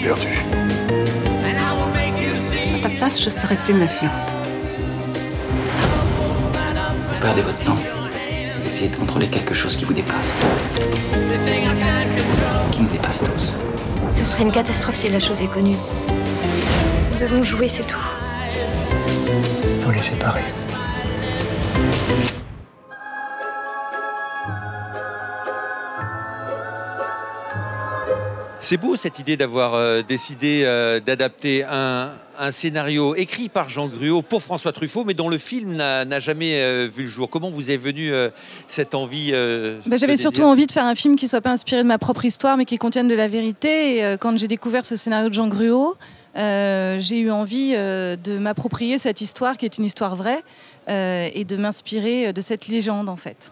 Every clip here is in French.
perdu. À ta place, je serais plus méfiante. Vous perdez votre temps. Vous essayez de contrôler quelque chose qui vous dépasse. Qui nous dépasse tous. Ce serait une catastrophe si la chose est connue. Nous avons joué, c'est tout. Faut les séparer. C'est beau cette idée d'avoir décidé d'adapter un scénario écrit par Jean Gruaud pour François Truffaut, mais dont le film n'a jamais vu le jour. Comment vous est venue cette envie J'avais surtout envie de faire un film qui ne soit pas inspiré de ma propre histoire, mais qui contienne de la vérité. Et quand j'ai découvert ce scénario de Jean Gruaud, j'ai eu envie de m'approprier cette histoire, qui est une histoire vraie, et de m'inspirer de cette légende, en fait.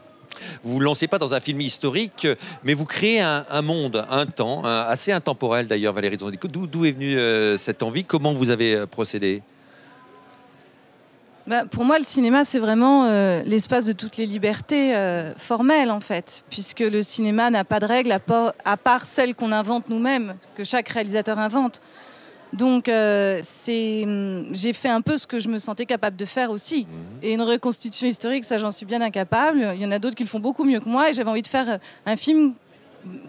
Vous ne vous lancez pas dans un film historique, mais vous créez un monde, un temps, assez intemporel d'ailleurs, Valérie Donzelli. D'où est venue cette envie? Comment vous avez procédé? Pour moi, le cinéma, c'est vraiment l'espace de toutes les libertés formelles, en fait, puisque le cinéma n'a pas de règles à part celles qu'on invente nous-mêmes, que chaque réalisateur invente. Donc, j'ai fait un peu ce que je me sentais capable de faire aussi. Et une reconstitution historique, ça, j'en suis bien incapable. Il y en a d'autres qui le font beaucoup mieux que moi. Et j'avais envie de faire un film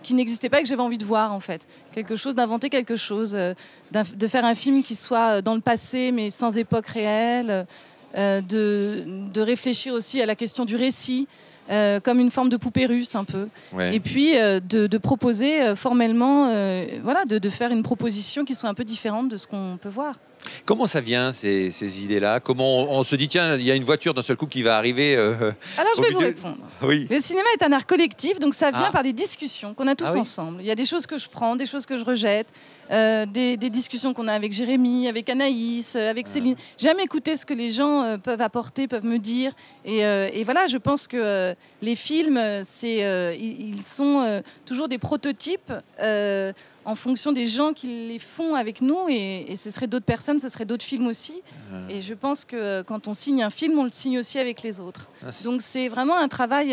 qui n'existait pas et que j'avais envie de voir, en fait. Quelque chose, d'inventer quelque chose, de faire un film qui soit dans le passé, mais sans époque réelle, de réfléchir aussi à la question du récit. Comme une forme de poupée russe un peu. Ouais. Et puis de proposer formellement, voilà, de faire une proposition qui soit un peu différente de ce qu'on peut voir. Comment ça vient, ces idées-là? Comment on se dit, tiens, il y a une voiture d'un seul coup qui va arriver Alors, je vais vous répondre. Oui. Le cinéma est un art collectif, donc ça vient par des discussions qu'on a tous ensemble. Il y a des choses que je prends, des choses que je rejette, des discussions qu'on a avec Jérémy, avec Anaïs, avec Céline. J'aime écouter ce que les gens peuvent apporter, peuvent me dire. Et voilà, je pense que les films, ils sont toujours des prototypes en fonction des gens qui les font avec nous, et ce seraient d'autres personnes, ce seraient d'autres films aussi. Et je pense que quand on signe un film, on le signe aussi avec les autres. Donc c'est vraiment un travail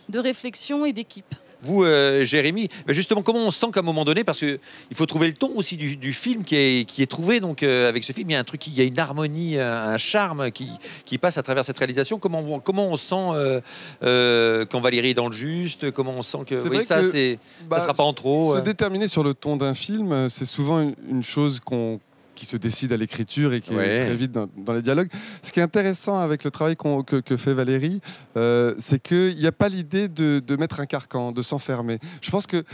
de réflexion et d'équipe. Vous, Jérémy, justement, comment on sent qu'à un moment donné, parce qu'il faut trouver le ton aussi du film qui est trouvé, donc avec ce film, il y a un truc, il y a une harmonie, un charme qui passe à travers cette réalisation. Comment on sent quand Valérie est dans le juste? Comment on sent que ça sera pas en trop? Se déterminer sur le ton d'un film, c'est souvent une chose qui se décide à l'écriture et qui est très vite dans les dialogues. Ce qui est intéressant avec le travail que fait Valérie, c'est qu'il n'y a pas l'idée de mettre un carcan, de s'enfermer. Je pense que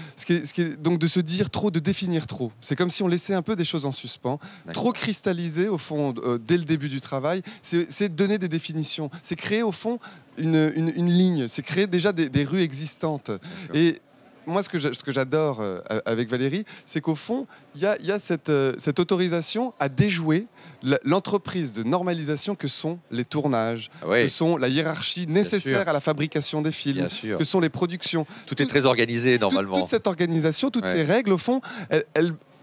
donc de se dire trop, de définir trop. C'est comme si on laissait un peu des choses en suspens. Trop cristalliser, au fond, dès le début du travail, c'est donner des définitions. C'est créer, au fond, une ligne. C'est créer déjà des rues existantes. Et moi, ce que j'adore avec Valérie, c'est qu'au fond, il y a cette autorisation à déjouer l'entreprise de normalisation que sont les tournages, que sont la hiérarchie nécessaire à la fabrication des films, que sont les productions. Tout est très organisé, normalement. Toute cette organisation, toutes ces règles, au fond,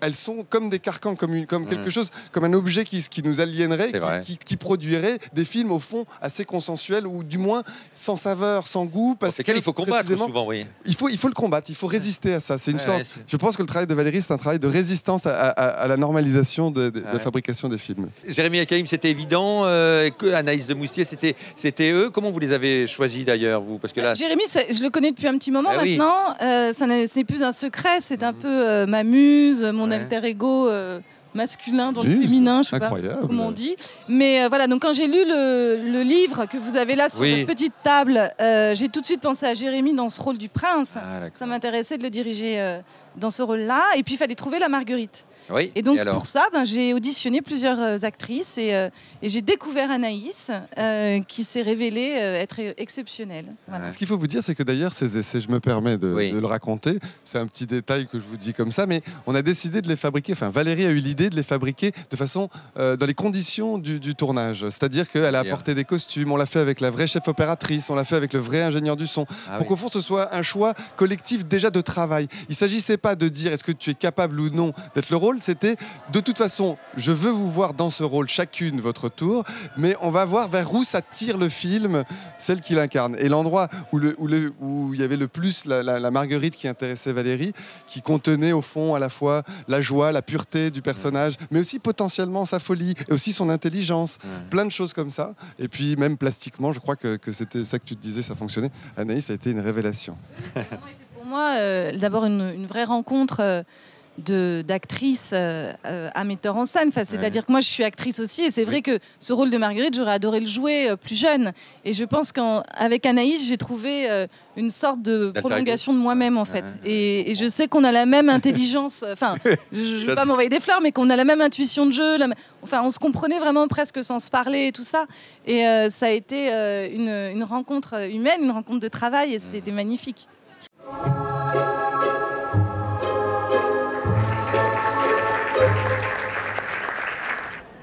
elles sont comme des carcans, comme quelque chose, comme un objet qui nous aliénerait, qui produirait des films, au fond, assez consensuels, ou du moins sans saveur, sans goût. C'est qu'il faut combattre souvent, oui. Il faut le combattre, il faut résister à ça. C'est une sorte. Je pense que le travail de Valérie, c'est un travail de résistance à la normalisation de la fabrication des films. Jérémy Elkaïm, c'était évident. Anaïs de Moustier, c'était eux. Comment vous les avez choisis d'ailleurs, vous? Parce que là... Jérémy, je le connais depuis un petit moment maintenant. Ce n'est plus un secret, c'est un peu ma muse, mon alter ego masculin dans le féminin, je sais pas comment on dit. Mais voilà, donc quand j'ai lu le livre que vous avez là sur votre petite table, j'ai tout de suite pensé à Jérémy dans ce rôle du prince. Ça m'intéressait de le diriger dans ce rôle-là. Et puis il fallait trouver la Marguerite. Oui. Et donc pour ça, j'ai auditionné plusieurs actrices et j'ai découvert Anaïs qui s'est révélée être exceptionnelle. Voilà. Ce qu'il faut vous dire, c'est que d'ailleurs ces essais, je me permets de le raconter, c'est un petit détail que je vous dis comme ça, mais on a décidé de les fabriquer, enfin Valérie a eu l'idée de les fabriquer de façon dans les conditions du tournage. C'est-à-dire qu'elle a apporté des costumes, on l'a fait avec la vraie chef opératrice, on l'a fait avec le vrai ingénieur du son, pour qu'au fond ce soit un choix collectif déjà de travail. Il ne s'agissait pas de dire est-ce que tu es capable ou non d'être le rôle, rôle, c'était de toute façon, je veux vous voir dans ce rôle chacune votre tour, mais on va voir vers où ça tire le film, celle qui l'incarne. Et l'endroit où il y avait le plus la Marguerite qui intéressait Valérie, qui contenait au fond à la fois la joie, la pureté du personnage, mais aussi potentiellement sa folie, et aussi son intelligence, plein de choses comme ça. Et puis même plastiquement, je crois que c'était ça que tu te disais, ça fonctionnait. Anaïs, ça a été une révélation. Pour moi, d'abord une vraie rencontre d'actrice à metteur en scène. Enfin, c'est-à-dire que moi, je suis actrice aussi, et c'est vrai que ce rôle de Marguerite, j'aurais adoré le jouer plus jeune. Et je pense qu'avec Anaïs, j'ai trouvé une sorte de prolongation de moi-même, en fait. Et je sais qu'on a la même intelligence. Enfin, je ne veux pas m'envoyer des fleurs, mais qu'on a la même intuition de jeu. Enfin, on se comprenait vraiment presque sans se parler et tout ça. Et ça a été une rencontre humaine, une rencontre de travail, et c'était magnifique.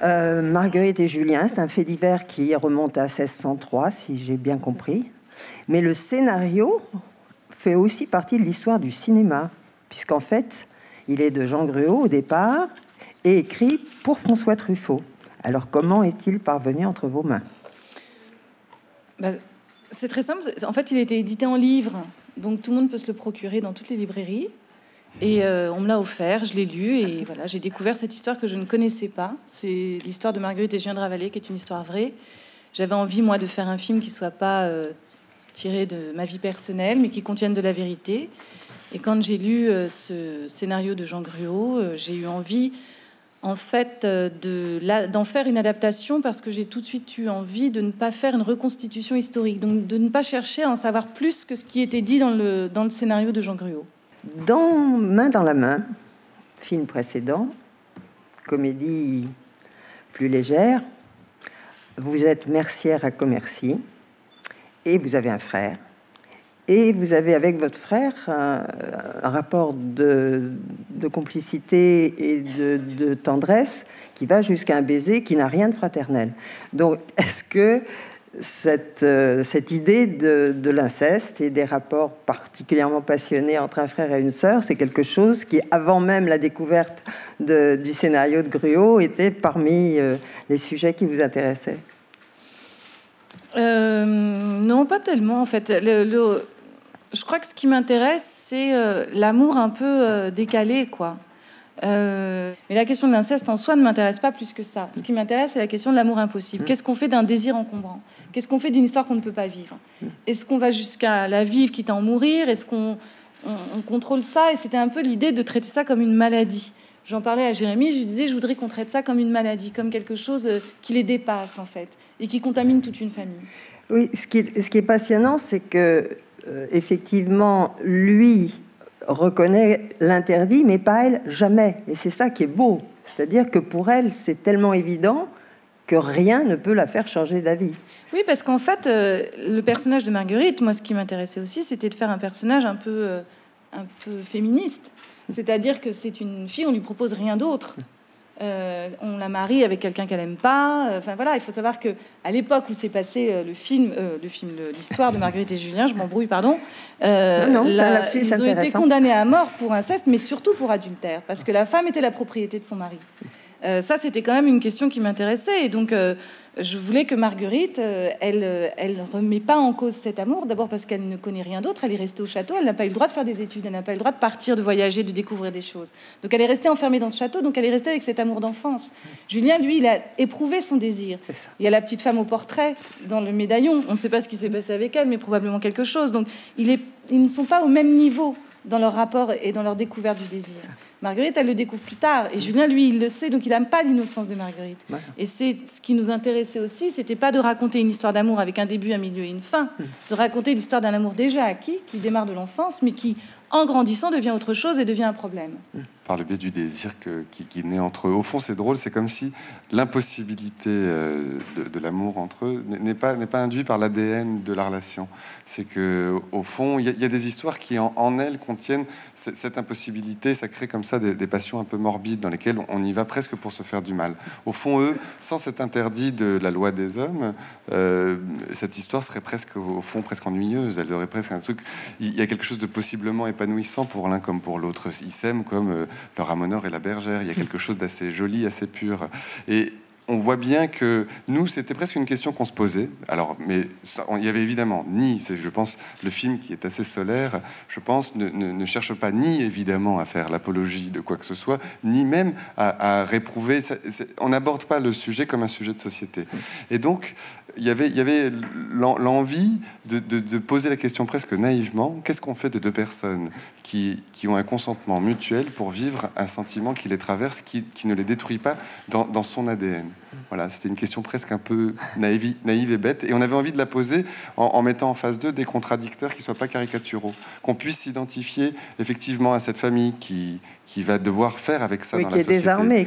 Marguerite et Julien, c'est un fait divers qui remonte à 1603, si j'ai bien compris. Mais le scénario fait aussi partie de l'histoire du cinéma, puisqu'en fait, il est de Jean Gruaud au départ et écrit pour François Truffaut. Alors, comment est-il parvenu entre vos mains ? C'est très simple. En fait, il a été édité en livre, donc tout le monde peut se le procurer dans toutes les librairies. Et on me l'a offert, je l'ai lu, et voilà, j'ai découvert cette histoire que je ne connaissais pas. C'est l'histoire de Marguerite et Julien de Ravalais, qui est une histoire vraie. J'avais envie, moi, de faire un film qui ne soit pas tiré de ma vie personnelle, mais qui contienne de la vérité. Et quand j'ai lu ce scénario de Jean Gruaud, j'ai eu envie, en fait, d'en faire une adaptation, parce que j'ai tout de suite eu envie de ne pas faire une reconstitution historique, donc de ne pas chercher à en savoir plus que ce qui était dit dans le scénario de Jean Gruaud. Dans Main dans la main, film précédent, comédie plus légère, vous êtes mercière à Commercy et vous avez un frère. Et vous avez avec votre frère un rapport de complicité et de tendresse qui va jusqu'à un baiser qui n'a rien de fraternel. Donc, est-ce que cette idée de l'inceste et des rapports particulièrement passionnés entre un frère et une sœur, c'est quelque chose qui, avant même la découverte du scénario de Gruaud, était parmi les sujets qui vous intéressaient? Non, pas tellement, en fait. Je crois que ce qui m'intéresse, c'est l'amour un peu décalé, quoi. Mais la question de l'inceste en soi ne m'intéresse pas plus que ça. Ce qui m'intéresse, c'est la question de l'amour impossible. Qu'est-ce qu'on fait d'un désir encombrant? Qu'est-ce qu'on fait d'une histoire qu'on ne peut pas vivre? Est-ce qu'on va jusqu'à la vivre quitte à en mourir? Est-ce qu'on contrôle ça? Et c'était un peu l'idée de traiter ça comme une maladie. J'en parlais à Jérémy, je lui disais, je voudrais qu'on traite ça comme une maladie, comme quelque chose qui les dépasse, en fait, et qui contamine toute une famille. Oui, ce qui est passionnant, c'est que, effectivement, lui reconnaît l'interdit, mais pas elle, jamais. Et c'est ça qui est beau. C'est-à-dire que pour elle, c'est tellement évident que rien ne peut la faire changer d'avis. Oui, parce qu'en fait, le personnage de Marguerite, moi, ce qui m'intéressait aussi, c'était de faire un personnage un peu féministe. C'est-à-dire que c'est une fille, on lui propose rien d'autre. On la marie avec quelqu'un qu'elle aime pas. Enfin voilà, il faut savoir que à l'époque où s'est passé l'histoire de Marguerite et Julien, je m'embrouille, pardon. Ils ont été condamnés à mort pour inceste, mais surtout pour adultère, parce que la femme était la propriété de son mari. Ça, c'était quand même une question qui m'intéressait, et donc je voulais que Marguerite, elle remet pas en cause cet amour, d'abord parce qu'elle ne connaît rien d'autre, elle est restée au château, elle n'a pas eu le droit de faire des études, elle n'a pas eu le droit de partir, de voyager, de découvrir des choses. Donc elle est restée enfermée dans ce château, donc elle est restée avec cet amour d'enfance. Julien, lui, il a éprouvé son désir. Il y a la petite femme au portrait, dans le médaillon, on ne sait pas ce qui s'est passé avec elle, mais probablement quelque chose. Donc ils ne sont pas au même niveau dans leur rapport et dans leur découverte du désir. Marguerite, elle le découvre plus tard, et Julien, lui, il le sait, donc il n'aime pas l'innocence de Marguerite. Ouais. Et c'est ce qui nous intéressait aussi, c'était pas de raconter une histoire d'amour avec un début, un milieu et une fin, de raconter l'histoire d'un amour déjà acquis, qui démarre de l'enfance, mais qui, en grandissant, devient autre chose et devient un problème. Par le biais du désir qui naît entre eux. Au fond, c'est drôle, c'est comme si l'impossibilité de l'amour entre eux n'est pas induite par l'ADN de la relation. C'est que, au fond, il y a des histoires qui, en elles, contiennent cette impossibilité. Ça crée comme ça des passions un peu morbides dans lesquelles on y va presque pour se faire du mal. Au fond, eux, sans cet interdit de la loi des hommes, cette histoire serait presque, au fond, presque ennuyeuse. Elle aurait presque un truc... Il y a quelque chose de possiblement épanouissant pour l'un comme pour l'autre. Ils s'aiment comme le ramoneur et la bergère. Il y a quelque chose d'assez joli, assez pur. Et on voit bien que nous, c'était presque une question qu'on se posait. Alors, mais il y avait évidemment je pense, le film qui est assez solaire, je pense, ne cherche pas ni évidemment à faire l'apologie de quoi que ce soit, ni même à réprouver. On n'aborde pas le sujet comme un sujet de société. Et donc, il y avait l'envie de poser la question presque naïvement, qu'est-ce qu'on fait de deux personnes qui ont un consentement mutuel pour vivre un sentiment qui les traverse, qui ne les détruit pas dans son ADN. Voilà, c'était une question presque un peu naïve et bête, et on avait envie de la poser en mettant en face d'eux des contradicteurs qui ne soient pas caricaturaux, qu'on puisse s'identifier effectivement à cette famille qui va devoir faire avec ça dans la société. Qui est désarmé.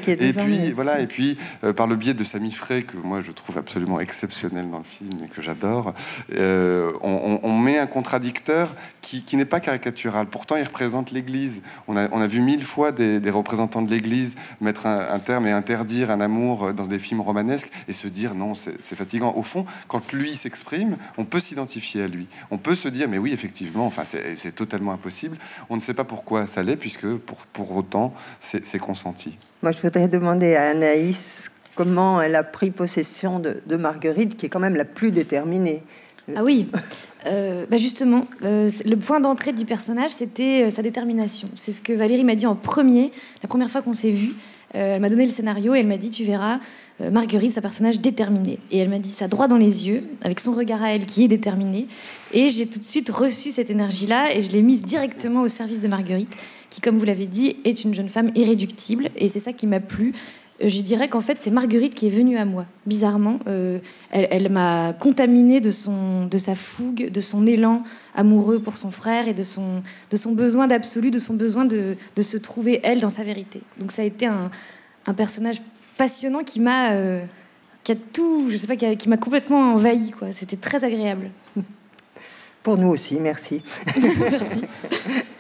Et puis par le biais de Sami Frey, que moi je trouve absolument exceptionnel dans le film et que j'adore, on met un contradicteur qui n'est pas caricatural. Pourtant, il représente l'Église. On a vu 1000 fois des représentants de l'Église mettre un terme et interdire un amour dans des films romanesques et se dire non, c'est fatigant. Au fond, quand lui s'exprime, on peut s'identifier à lui. On peut se dire mais oui, effectivement, enfin, c'est totalement impossible. On ne sait pas pourquoi ça l'est, puisque pour autant, c'est consenti. Moi, je voudrais demander à Anaïs comment elle a pris possession de Marguerite, qui est quand même la plus déterminée. Ah oui, justement, le point d'entrée du personnage, c'était sa détermination. C'est ce que Valérie m'a dit en premier, la première fois qu'on s'est vu. Elle m'a donné le scénario et elle m'a dit, tu verras, Marguerite, c'est un personnage déterminé. Et elle m'a dit ça droit dans les yeux, avec son regard à elle qui est déterminé. Et j'ai tout de suite reçu cette énergie-là et je l'ai mise directement au service de Marguerite, qui, comme vous l'avez dit, est une jeune femme irréductible. Et c'est ça qui m'a plu. Je dirais qu'en fait, c'est Marguerite qui est venue à moi. Bizarrement, elle m'a contaminée de sa fougue, de son élan amoureux pour son frère et de son besoin d'absolu, de son besoin de se trouver, elle, dans sa vérité. Donc ça a été un personnage passionnant qui m'a complètement envahi, quoi. C'était très agréable. Pour nous aussi, merci. Merci.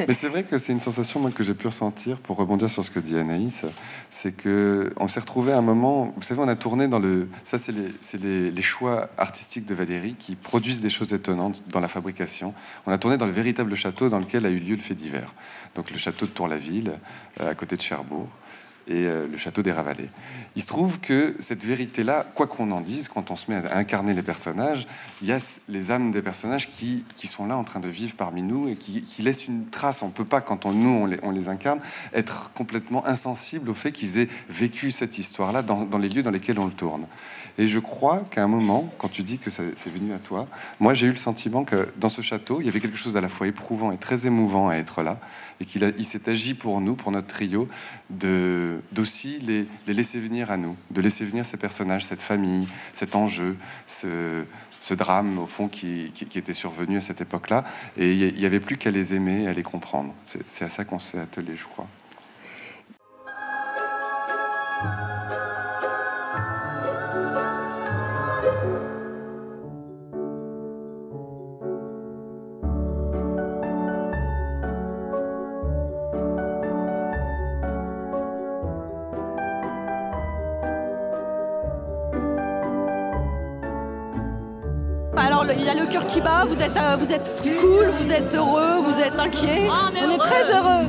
Mais c'est vrai que c'est une sensation moi, que j'ai pu ressentir, pour rebondir sur ce que dit Anaïs, c'est qu'on s'est retrouvé à un moment, vous savez, on a tourné dans le... Ça, c'est les choix artistiques de Valérie qui produisent des choses étonnantes dans la fabrication. On a tourné dans le véritable château dans lequel a eu lieu le fait divers. Donc le château de Tour-la-Ville, à côté de Cherbourg, et le château des Ravalais. Il se trouve que cette vérité-là, quoi qu'on en dise, quand on se met à incarner les personnages, il y a les âmes des personnages qui sont là en train de vivre parmi nous et qui laissent une trace. On ne peut pas, quand on les incarne, être complètement insensible au fait qu'ils aient vécu cette histoire-là dans les lieux dans lesquels on le tourne. Et je crois qu'à un moment, quand tu dis que c'est venu à toi, moi j'ai eu le sentiment que dans ce château, il y avait quelque chose d'à la fois éprouvant et très émouvant à être là, et qu'il s'est agi pour nous, pour notre trio, d'aussi les laisser venir à nous, de laisser venir ces personnages, cette famille, cet enjeu, ce drame au fond qui était survenu à cette époque-là, et il n'y avait plus qu'à les aimer et à les comprendre. C'est à ça qu'on s'est attelé, je crois. Alors il y a le cœur qui bat, vous êtes cool, vous êtes heureux, vous êtes inquiet. On est très heureux.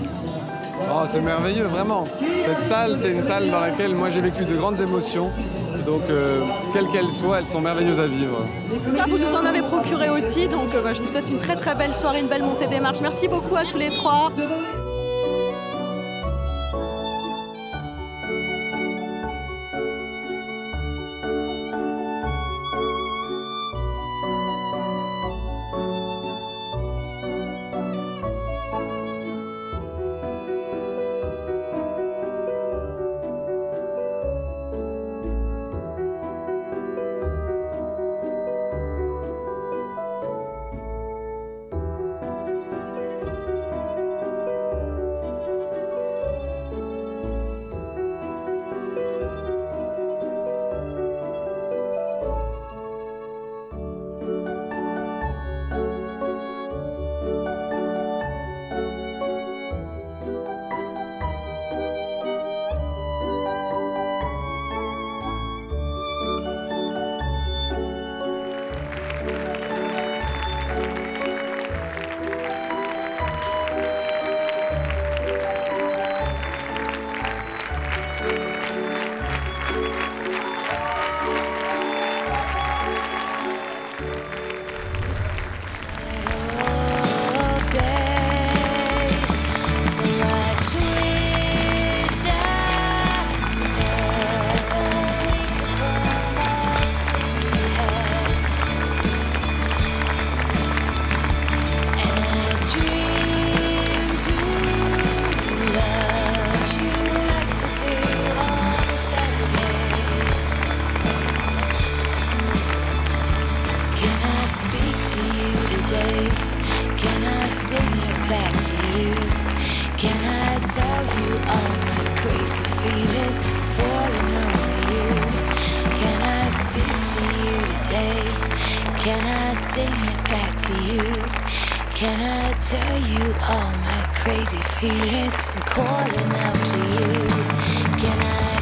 Oh, c'est merveilleux, vraiment. Cette salle, c'est une salle dans laquelle moi j'ai vécu de grandes émotions. Donc, quelles qu'elles soient, elles sont merveilleuses à vivre. En tout cas, vous nous en avez procuré aussi, donc je vous souhaite une très très belle soirée, une belle montée des marches. Merci beaucoup à tous les trois. feelings falling over you. Can I speak to you today? Can I sing it back to you? Can I tell you all my crazy feelings? I'm calling out to you. Can I